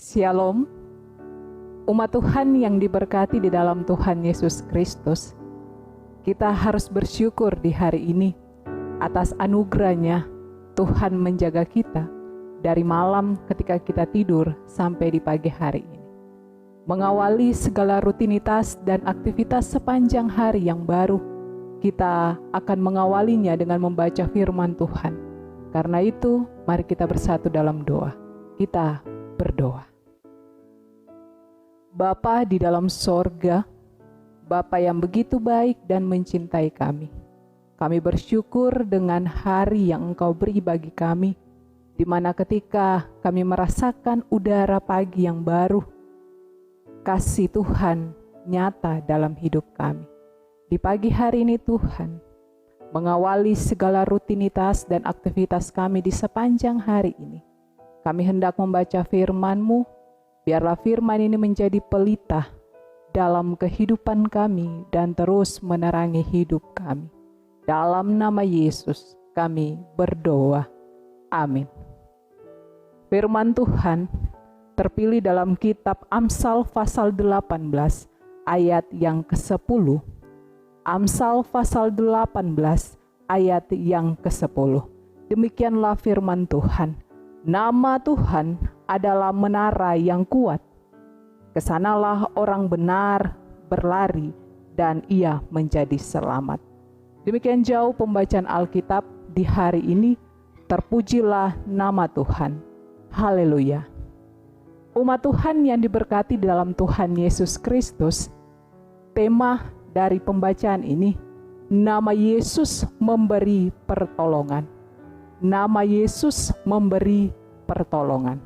Shalom, umat Tuhan yang diberkati di dalam Tuhan Yesus Kristus. Kita harus bersyukur di hari ini atas anugerahnya Tuhan menjaga kita dari malam ketika kita tidur sampai di pagi hari ini. Mengawali segala rutinitas dan aktivitas sepanjang hari yang baru, kita akan mengawalinya dengan membaca firman Tuhan. Karena itu, mari kita bersatu dalam doa. Kita berdoa. Bapa di dalam sorga, Bapa yang begitu baik dan mencintai kami. Kami bersyukur dengan hari yang Engkau beri bagi kami, di mana ketika kami merasakan udara pagi yang baru, kasih Tuhan nyata dalam hidup kami. Di pagi hari ini Tuhan, mengawali segala rutinitas dan aktivitas kami di sepanjang hari ini, kami hendak membaca firman-Mu. Biarlah firman ini menjadi pelita dalam kehidupan kami dan terus menerangi hidup kami. Dalam nama Yesus kami berdoa. Amin. Firman Tuhan terpilih dalam kitab Amsal pasal 18 ayat yang ke-10. Amsal pasal 18 ayat yang ke-10. Demikianlah firman Tuhan. Nama Tuhan adalah menara yang kuat. Kesanalah orang benar berlari dan ia menjadi selamat. Demikian jauh pembacaan Alkitab di hari ini. Terpujilah nama Tuhan. Haleluya. Umat Tuhan yang diberkati dalam Tuhan Yesus Kristus, tema dari pembacaan ini, nama Yesus memberi pertolongan. Nama Yesus memberi pertolongan.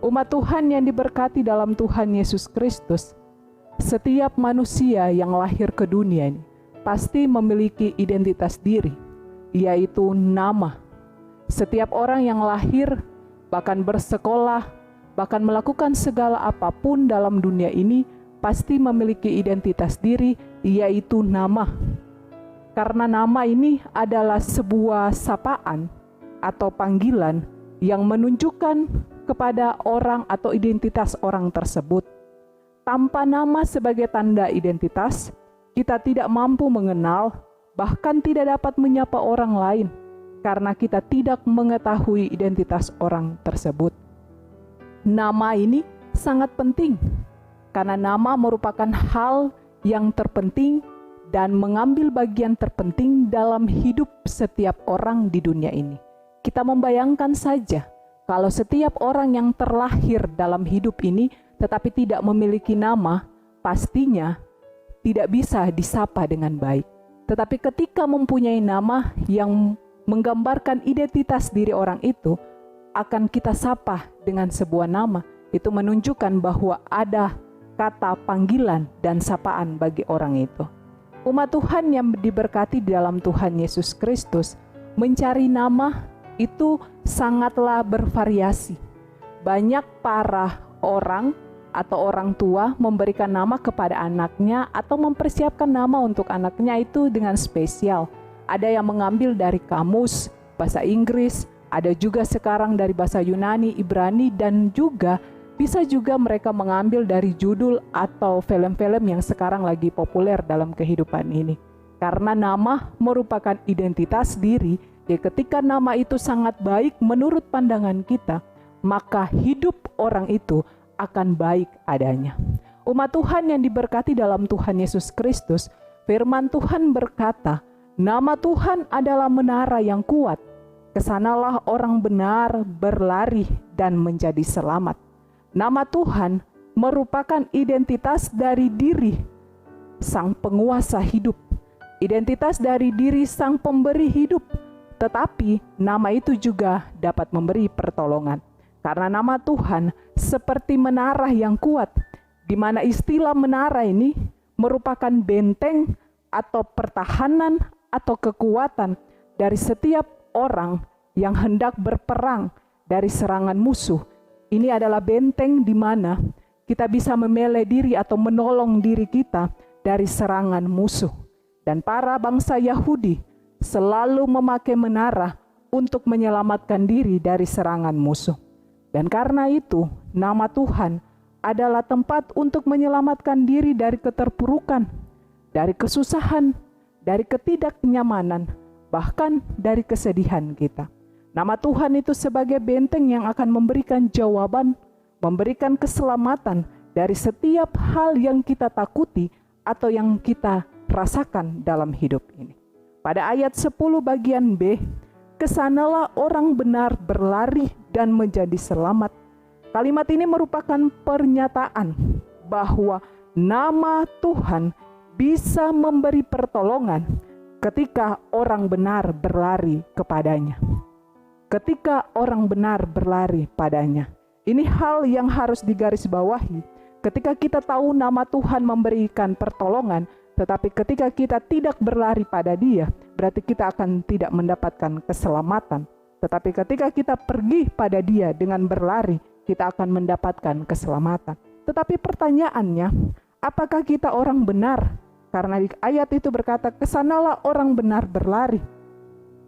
Umat Tuhan yang diberkati dalam Tuhan Yesus Kristus, setiap manusia yang lahir ke dunia ini pasti memiliki identitas diri, yaitu nama. Setiap orang yang lahir, bahkan bersekolah, bahkan melakukan segala apapun dalam dunia ini, pasti memiliki identitas diri, yaitu nama. Karena nama ini adalah sebuah sapaan atau panggilan yang menunjukkan kepada orang atau identitas orang tersebut. Tanpa nama sebagai tanda identitas, kita tidak mampu mengenal, bahkan tidak dapat menyapa orang lain, karena kita tidak mengetahui identitas orang tersebut. Nama ini sangat penting, karena nama merupakan hal yang terpenting dan mengambil bagian terpenting dalam hidup setiap orang di dunia ini. Kita membayangkan saja, kalau setiap orang yang terlahir dalam hidup ini tetapi tidak memiliki nama, pastinya tidak bisa disapa dengan baik. Tetapi ketika mempunyai nama yang menggambarkan identitas diri orang itu, akan kita sapa dengan sebuah nama. Itu menunjukkan bahwa ada kata panggilan dan sapaan bagi orang itu. Umat Tuhan yang diberkati di dalam Tuhan Yesus Kristus, mencari nama itu sangatlah bervariasi. Banyak para orang atau orang tua memberikan nama kepada anaknya atau mempersiapkan nama untuk anaknya itu dengan spesial. Ada yang mengambil dari kamus bahasa Inggris, ada juga sekarang dari bahasa Yunani, Ibrani, dan juga bisa juga mereka mengambil dari judul atau film-film yang sekarang lagi populer dalam kehidupan ini. Karena nama merupakan identitas diri, ya ketika nama itu sangat baik menurut pandangan kita, maka hidup orang itu akan baik adanya. Umat Tuhan yang diberkati dalam Tuhan Yesus Kristus, firman Tuhan berkata, nama Tuhan adalah menara yang kuat. Kesanalah orang benar berlari dan menjadi selamat. Nama Tuhan merupakan identitas dari diri Sang Penguasa hidup, identitas dari diri Sang Pemberi hidup. Tetapi nama itu juga dapat memberi pertolongan. Karena nama Tuhan seperti menara yang kuat, di mana istilah menara ini merupakan benteng atau pertahanan atau kekuatan dari setiap orang yang hendak berperang dari serangan musuh. Ini adalah benteng di mana kita bisa memele diri atau menolong diri kita dari serangan musuh. Dan para bangsa Yahudi selalu memakai menara untuk menyelamatkan diri dari serangan musuh. Dan karena itu, nama Tuhan adalah tempat untuk menyelamatkan diri dari keterpurukan, dari kesusahan, dari ketidaknyamanan, bahkan dari kesedihan kita. Nama Tuhan itu sebagai benteng yang akan memberikan jawaban, memberikan keselamatan dari setiap hal yang kita takuti atau yang kita rasakan dalam hidup ini. Pada ayat 10 bagian B, kesanalah orang benar berlari dan menjadi selamat. Kalimat ini merupakan pernyataan bahwa nama Tuhan bisa memberi pertolongan ketika orang benar berlari kepadanya. Ketika orang benar berlari padanya. Ini hal yang harus digarisbawahi. Ketika kita tahu nama Tuhan memberikan pertolongan, tetapi ketika kita tidak berlari pada Dia, berarti kita akan tidak mendapatkan keselamatan. Tetapi ketika kita pergi pada Dia dengan berlari, kita akan mendapatkan keselamatan. Tetapi pertanyaannya, apakah kita orang benar? Karena di ayat itu berkata, kesanalah orang benar berlari.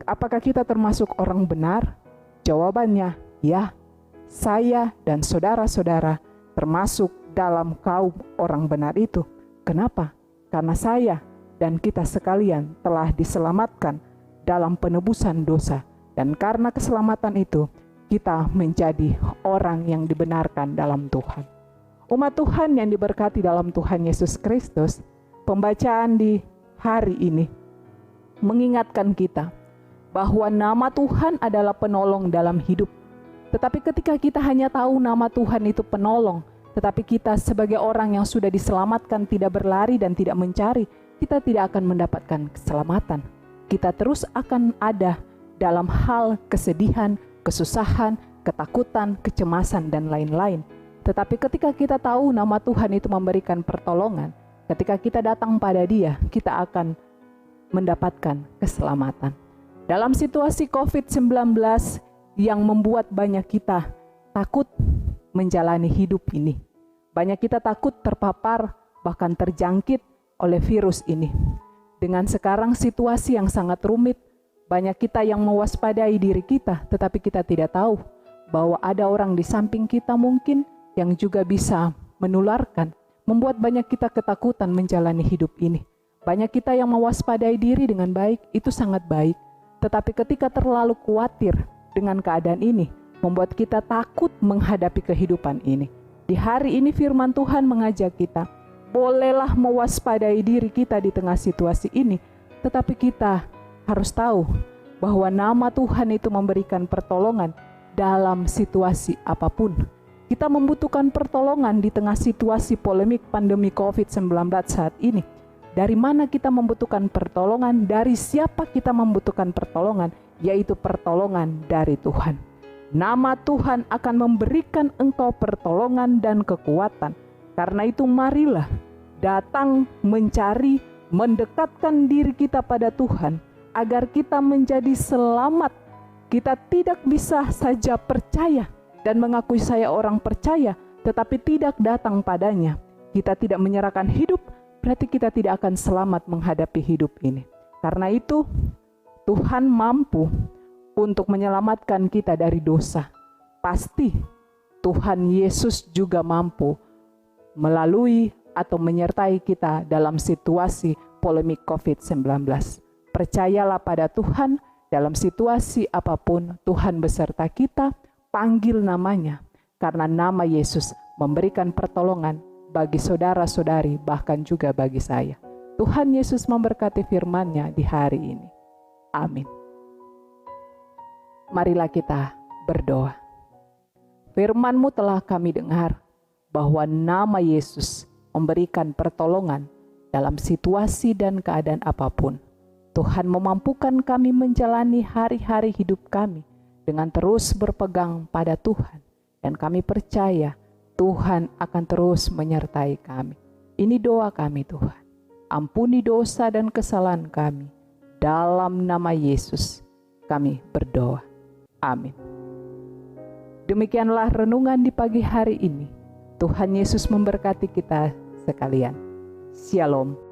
Apakah kita termasuk orang benar? Jawabannya, ya. Saya dan saudara-saudara termasuk dalam kaum orang benar itu. Kenapa? Karena saya dan kita sekalian telah diselamatkan dalam penebusan dosa. Dan karena keselamatan itu, kita menjadi orang yang dibenarkan dalam Tuhan. Umat Tuhan yang diberkati dalam Tuhan Yesus Kristus, pembacaan di hari ini mengingatkan kita bahwa nama Tuhan adalah penolong dalam hidup. Tetapi ketika kita hanya tahu nama Tuhan itu penolong, tetapi kita sebagai orang yang sudah diselamatkan tidak berlari dan tidak mencari, kita tidak akan mendapatkan keselamatan. Kita terus akan ada dalam hal kesedihan, kesusahan, ketakutan, kecemasan, dan lain-lain. Tetapi ketika kita tahu nama Tuhan itu memberikan pertolongan, ketika kita datang pada Dia, kita akan mendapatkan keselamatan. Dalam situasi COVID-19 yang membuat banyak kita takut menjalani hidup ini. Banyak kita takut terpapar, bahkan terjangkit oleh virus ini. Dengan sekarang situasi yang sangat rumit, banyak kita yang mewaspadai diri kita, tetapi kita tidak tahu bahwa ada orang di samping kita mungkin yang juga bisa menularkan, membuat banyak kita ketakutan menjalani hidup ini. Banyak kita yang mewaspadai diri dengan baik, itu sangat baik. Tetapi ketika terlalu khawatir dengan keadaan ini, membuat kita takut menghadapi kehidupan ini. Di hari ini firman Tuhan mengajak kita, bolehlah mewaspadai diri kita di tengah situasi ini, tetapi kita harus tahu bahwa nama Tuhan itu memberikan pertolongan dalam situasi apapun. Kita membutuhkan pertolongan di tengah situasi polemik pandemi COVID-19 saat ini. Dari mana kita membutuhkan pertolongan? Dari siapa kita membutuhkan pertolongan? Yaitu pertolongan dari Tuhan. Nama Tuhan akan memberikan engkau pertolongan dan kekuatan. Karena itu marilah datang mencari, mendekatkan diri kita pada Tuhan, agar kita menjadi selamat. Kita tidak bisa saja percaya dan mengakui saya orang percaya, tetapi tidak datang padanya. Kita tidak menyerahkan hidup, berarti kita tidak akan selamat menghadapi hidup ini. Karena itu, Tuhan mampu untuk menyelamatkan kita dari dosa. Pasti Tuhan Yesus juga mampu melalui atau menyertai kita dalam situasi polemik COVID-19. Percayalah pada Tuhan, dalam situasi apapun Tuhan beserta kita, panggil namanya, karena nama Yesus memberikan pertolongan bagi saudara-saudari, bahkan juga bagi saya. Tuhan Yesus memberkati firman-Nya di hari ini. Amin. Marilah kita berdoa. Firman-Mu telah kami dengar bahwa nama Yesus memberikan pertolongan dalam situasi dan keadaan apapun. Tuhan memampukan kami menjalani hari-hari hidup kami dengan terus berpegang pada Tuhan. Dan kami percaya Tuhan akan terus menyertai kami. Ini doa kami Tuhan. Ampuni dosa dan kesalahan kami. Dalam nama Yesus kami berdoa. Amin. Demikianlah renungan di pagi hari ini. Tuhan Yesus memberkati kita sekalian. Shalom.